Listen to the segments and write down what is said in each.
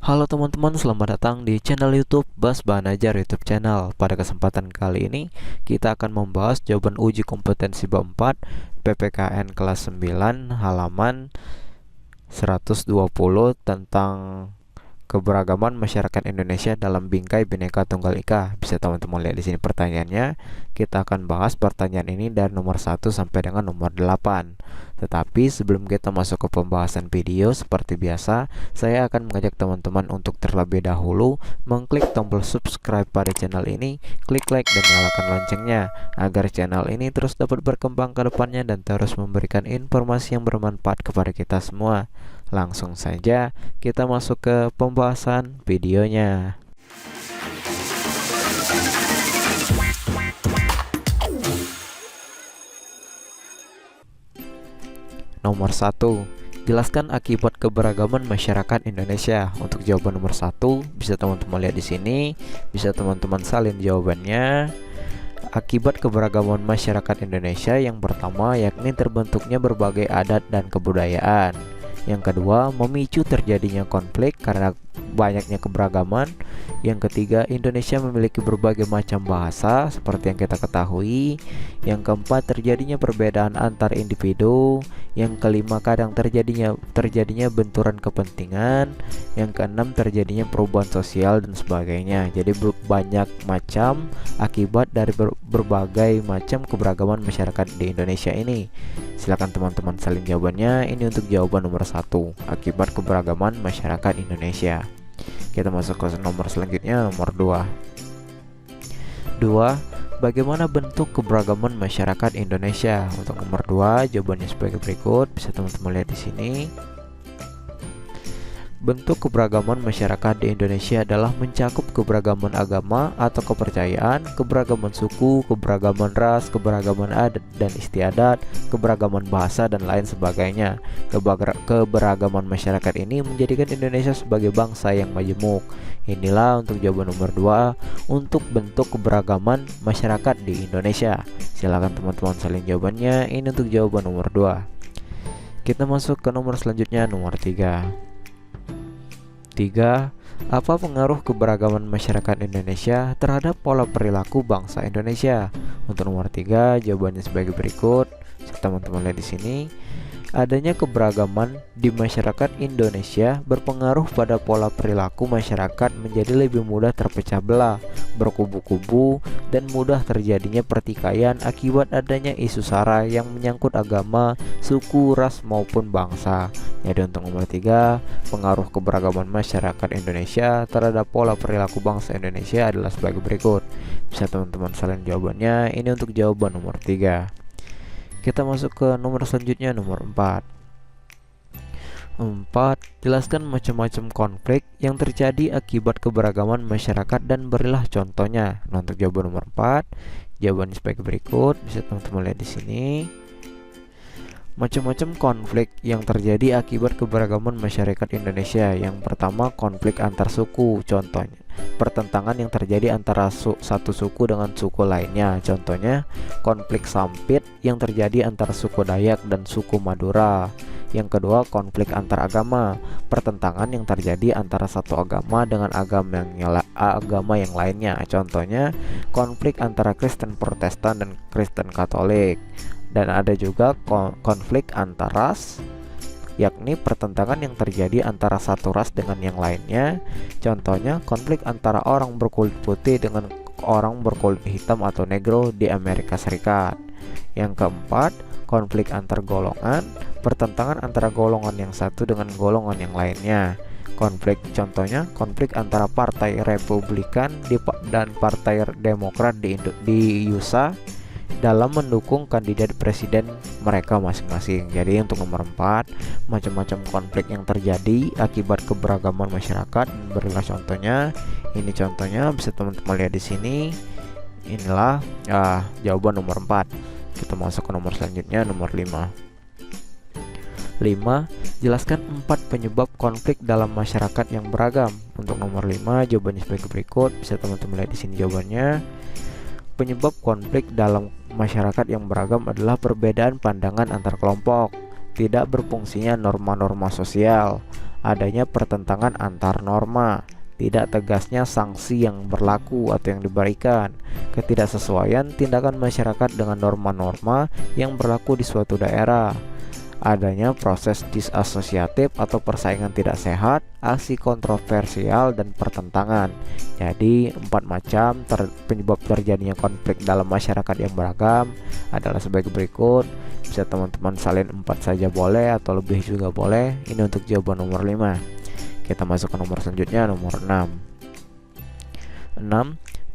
Halo teman-teman, selamat datang di channel YouTube Bas Banajar YouTube channel. Pada kesempatan kali ini, kita akan membahas jawaban uji kompetensi bab 4 PPKN kelas 9 halaman 120 tentang keberagaman masyarakat Indonesia dalam bingkai Bhinneka Tunggal Ika. Bisa teman-teman lihat di sini pertanyaannya. Kita akan bahas pertanyaan ini dari nomor 1 sampai dengan nomor 8. Tetapi sebelum kita masuk ke pembahasan video, seperti biasa, saya akan mengajak teman-teman untuk terlebih dahulu mengklik tombol subscribe pada channel ini, klik like dan nyalakan loncengnya agar channel ini terus dapat berkembang ke depannya dan terus memberikan informasi yang bermanfaat kepada kita semua. Langsung saja kita masuk ke pembahasan videonya. Nomor 1. Jelaskan akibat keberagaman masyarakat Indonesia. Untuk jawaban nomor 1, bisa teman-teman lihat di sini, bisa teman-teman salin jawabannya. Akibat keberagaman masyarakat Indonesia yang pertama yakni terbentuknya berbagai adat dan kebudayaan. Yang kedua, memicu terjadinya konflik karena banyaknya keberagaman. Yang ketiga, Indonesia memiliki berbagai macam bahasa seperti yang kita ketahui. Yang keempat, terjadinya perbedaan antar individu. Yang kelima, kadang terjadinya benturan kepentingan. Yang keenam, terjadinya perubahan sosial dan sebagainya. Jadi banyak macam akibat dari berbagai macam keberagaman masyarakat di Indonesia ini. Silakan teman-teman salin jawabannya. Ini untuk jawaban nomor 1, akibat keberagaman masyarakat Indonesia. Kita masuk ke nomor selanjutnya, nomor 2. Bagaimana bentuk keberagaman masyarakat Indonesia? Untuk nomor 2, jawabannya sebagai berikut. Bisa teman-teman lihat di sini. Bentuk keberagaman masyarakat di Indonesia adalah mencakup keberagaman agama atau kepercayaan, keberagaman suku, keberagaman ras, keberagaman adat dan istiadat, keberagaman bahasa, dan lain sebagainya. Keberagaman masyarakat ini menjadikan Indonesia sebagai bangsa yang majemuk. Inilah untuk jawaban nomor 2 untuk bentuk keberagaman masyarakat di Indonesia. Silakan teman-teman salin jawabannya. Ini untuk jawaban nomor 2. Kita masuk ke nomor selanjutnya, nomor 3. Apa pengaruh keberagaman masyarakat Indonesia terhadap pola perilaku bangsa Indonesia? Untuk nomor 3, jawabannya sebagai berikut. Teman-teman lihat di sini. Adanya keberagaman di masyarakat Indonesia berpengaruh pada pola perilaku masyarakat menjadi lebih mudah terpecah belah, berkubu-kubu, dan mudah terjadinya pertikaian akibat adanya isu sara yang menyangkut agama, suku, ras, maupun bangsa. Jadi untuk nomor 3, pengaruh keberagaman masyarakat Indonesia terhadap pola perilaku bangsa Indonesia adalah sebagai berikut. Bisa teman-teman salin jawabannya. Ini untuk jawaban nomor 3. Kita masuk ke nomor selanjutnya, nomor 4. Jelaskan macam-macam konflik yang terjadi akibat keberagaman masyarakat dan berilah contohnya. Nah, untuk jawaban nomor 4, jawabannya sebagai berikut. Bisa teman-teman lihat di sini. Macam-macam konflik yang terjadi akibat keberagaman masyarakat Indonesia. Yang pertama, konflik antar suku. Contohnya, pertentangan yang terjadi antara satu suku dengan suku lainnya. Contohnya, konflik sampit yang terjadi antara suku Dayak dan suku Madura. Yang kedua, konflik antar agama. Pertentangan yang terjadi antara satu agama dengan agama yang lainnya. Contohnya, konflik antara Kristen Protestan dan Kristen Katolik. Dan ada juga konflik antar ras, yakni pertentangan yang terjadi antara satu ras dengan yang lainnya. Contohnya, konflik antara orang berkulit putih dengan orang berkulit hitam atau negro di Amerika Serikat. Yang keempat, konflik antar golongan, pertentangan antara golongan yang satu dengan golongan yang lainnya. Contohnya, konflik antara Partai Republikan dan Partai Demokrat di USA dalam mendukung kandidat presiden mereka masing-masing. Jadi untuk nomor 4, macam-macam konflik yang terjadi akibat keberagaman masyarakat. Berilah contohnya. Ini contohnya, bisa teman-teman lihat di sini. Inilah jawaban nomor 4. Kita masuk ke nomor selanjutnya, nomor 5. Jelaskan 4 penyebab konflik dalam masyarakat yang beragam. Untuk nomor 5, jawabannya sebagai berikut. Bisa teman-teman lihat di sini jawabannya. Penyebab konflik dalam masyarakat yang beragam adalah perbedaan pandangan antar kelompok, tidak berfungsinya norma-norma sosial, adanya pertentangan antar norma, tidak tegasnya sanksi yang berlaku atau yang diberikan, ketidaksesuaian tindakan masyarakat dengan norma-norma yang berlaku di suatu daerah, adanya proses disasosiatif atau persaingan tidak sehat, aksi kontroversial, dan pertentangan. Jadi 4 macam penyebab terjadinya konflik dalam masyarakat yang beragam adalah sebagai berikut. Bisa teman-teman salin 4 saja boleh atau lebih juga boleh. Ini untuk jawaban nomor 5. Kita masuk ke nomor selanjutnya, nomor 6.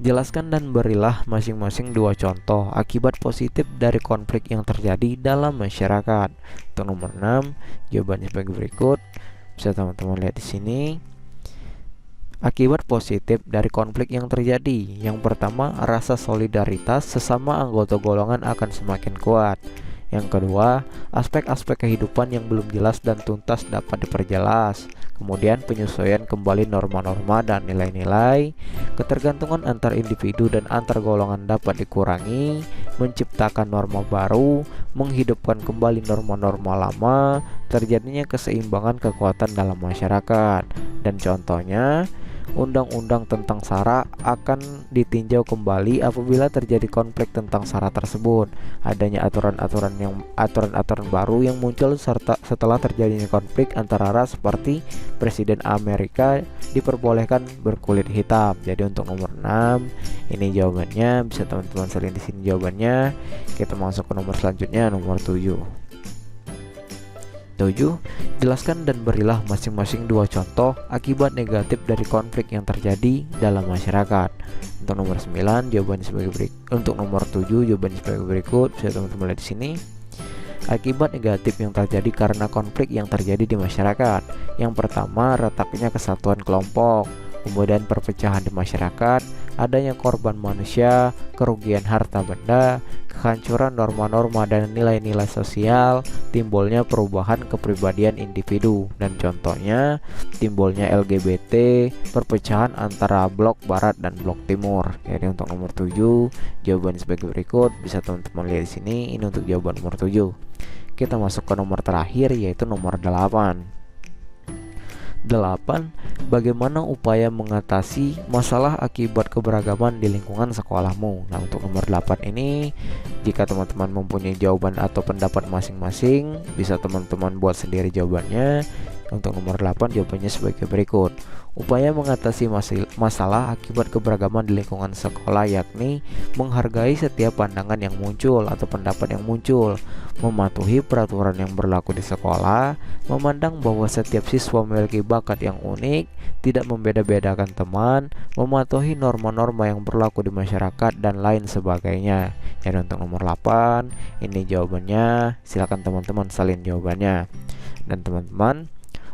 Jelaskan dan berilah masing-masing 2 contoh akibat positif dari konflik yang terjadi dalam masyarakat. Untuk nomor 6, jawabannya sebagai berikut. Bisa teman-teman lihat di sini. Akibat positif dari konflik yang terjadi. Yang pertama, rasa solidaritas sesama anggota golongan akan semakin kuat. Yang kedua, aspek-aspek kehidupan yang belum jelas dan tuntas dapat diperjelas. Kemudian penyesuaian kembali norma-norma dan nilai-nilai. Ketergantungan antar individu dan antar golongan dapat dikurangi. Menciptakan norma baru, menghidupkan kembali norma-norma lama. Terjadinya keseimbangan kekuatan dalam masyarakat. Dan contohnya, undang-undang tentang SARA akan ditinjau kembali apabila terjadi konflik tentang SARA tersebut. Adanya aturan-aturan baru yang muncul serta setelah terjadinya konflik antara ras, seperti Presiden Amerika diperbolehkan berkulit hitam. Jadi untuk nomor 6 ini jawabannya. Bisa teman-teman salin di sini jawabannya. Kita masuk ke nomor selanjutnya, nomor 7. 7. Jelaskan dan berilah masing-masing 2 contoh akibat negatif dari konflik yang terjadi dalam masyarakat. Untuk nomor 9 jawabannya sebagai berikut. Untuk nomor 7 jawabannya sebagai berikut. Bisa teman-teman lihat di sini. Akibat negatif yang terjadi karena konflik yang terjadi di masyarakat. Yang pertama, retaknya kesatuan kelompok, kemudian perpecahan di masyarakat, adanya korban manusia, kerugian harta benda, kehancuran norma-norma dan nilai-nilai sosial, timbulnya perubahan kepribadian individu, dan contohnya timbulnya LGBT, perpecahan antara blok barat dan blok timur. Jadi untuk nomor 7 jawaban sebagai berikut. Bisa teman-teman lihat di sini. Ini untuk jawaban nomor 7. Kita masuk ke nomor terakhir, yaitu nomor 8. 8. Bagaimana upaya mengatasi masalah akibat keberagaman di lingkungan sekolahmu? Nah, untuk nomor 8 ini, jika teman-teman mempunyai jawaban atau pendapat masing-masing, bisa teman-teman buat sendiri jawabannya. Untuk nomor 8 jawabannya sebagai berikut. Upaya mengatasi masalah akibat keberagaman di lingkungan sekolah yakni menghargai setiap pandangan yang muncul atau pendapat yang muncul, mematuhi peraturan yang berlaku di sekolah, memandang bahwa setiap siswa memiliki bakat yang unik, tidak membeda-bedakan teman, mematuhi norma-norma yang berlaku di masyarakat, dan lain sebagainya. Jadi untuk nomor 8 ini jawabannya. Silakan teman-teman salin jawabannya. Dan teman-teman,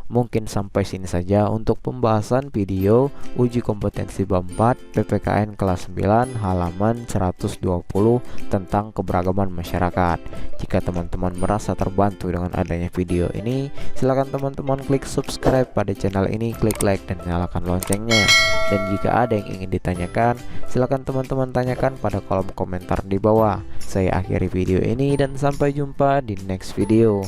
mungkin sampai sini saja untuk pembahasan video uji kompetensi bab 4 PPKN kelas 9 halaman 120 tentang keberagaman masyarakat. Jika teman-teman merasa terbantu dengan adanya video ini, silakan teman-teman klik subscribe pada channel ini, klik like dan nyalakan loncengnya. Dan jika ada yang ingin ditanyakan, silakan teman-teman tanyakan pada kolom komentar di bawah. Saya akhiri video ini dan sampai jumpa di next video.